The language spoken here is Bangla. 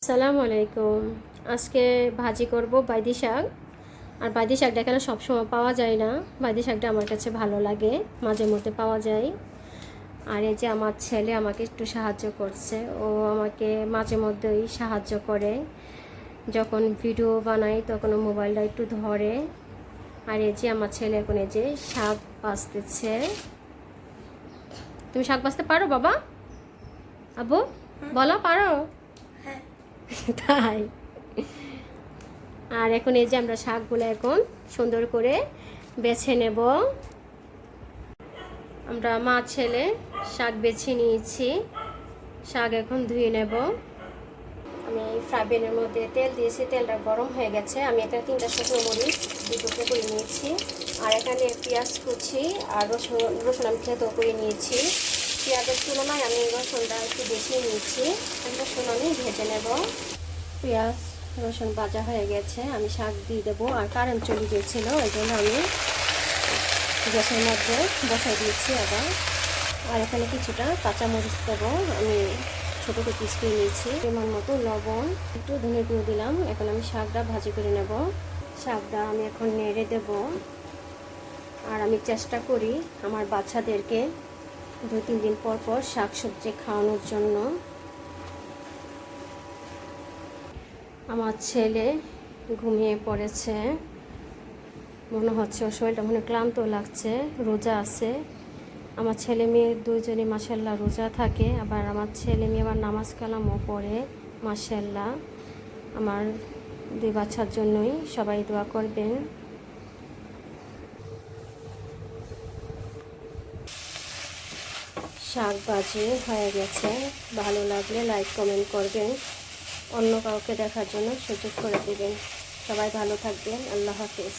আসসালামু আলাইকুম। আজকে ভাজি করব বাইদি শাক। আর বাইদি শাকটা এখানে সবসময় পাওয়া যায় না। বাইদি শাকটা আমার কাছে ভালো লাগে, মাঝে মধ্যে পাওয়া যায়। আর এই যে আমার ছেলে আমাকে একটু সাহায্য করছে, ও আমাকে মাঝে মধ্যেই সাহায্য করে। যখন ভিডিও বানাই তখন ও মোবাইলটা একটু ধরে। আর এই যে আমার ছেলে এখন এই যে শাক বাছতেছে। তুমি শাক বাছতে পারো বাবা? আব্বু বলো, পারো? তাই। আর এখন এই যে আমরা শাকগুলো এখন সুন্দর করে বেছে নেব। আমরা মা ছেলে শাক বেছে নিয়েছি, শাক এখন ধুয়ে নেব। আমি ফ্রাই প্যানের মধ্যে তেল দিয়েছি, তেলটা গরম হয়ে গেছে। আমি এখানে 3টা শুকনো মরিচ 2 টুকরো করে নিয়েছি। আর এখানে পেঁয়াজ কুচি আর রসুন আমি থেতো করে নিয়েছি। পেঁয়াজের তুলনায় আমি রসুনটা একটু বেশি নিয়েছি। রসুন আমি ভেজে নেব। পেঁয়াজ রসুন ভাজা হয়ে গেছে, আমি শাক দিয়ে দেবো। আর কারেন্ট চলে গিয়েছিল, এই জন্য আমি গ্যাসের মধ্যে বসাই দিয়েছি আবার। আর এখানে কিছুটা কাঁচামরিচ দেবো, আমি ছোটো করে পিস করে নিয়েছি। পরিমাণ মতো লবণ, একটু ধনে গুঁড়ো দিলাম। এখন আমি শাকটা ভাজি করে নেব। শাকটা আমি এখন নেড়ে দেব। আর আমি চেষ্টা করি আমার বাচ্চাদেরকে 2-3 দিন পর পর শাক সবজি খাওয়ানোর জন্য। আমার ছেলে ঘুমিয়ে পড়েছে, মনে হচ্ছে ওর শরীরটা মনে ক্লান্ত লাগছে, রোজা আছে। আমার ছেলে মেয়ে দুইজনই মাশাআল্লাহ রোজা থাকে। আবার আমার ছেলে মেয়ে আবার নামাজ কালামও পড়ে মাশাআল্লাহ। আমার 2 বাচ্চার জন্যই সবাই দোয়া করবেন। শাক ভাজি হয়ে গেছে। ভালো লাগলে লাইক কমেন্ট করবেন, অন্য কাউকে দেখার জন্য সুযোগ করে দেবেন। সবাই ভালো থাকবেন। আল্লাহ হাফেজ।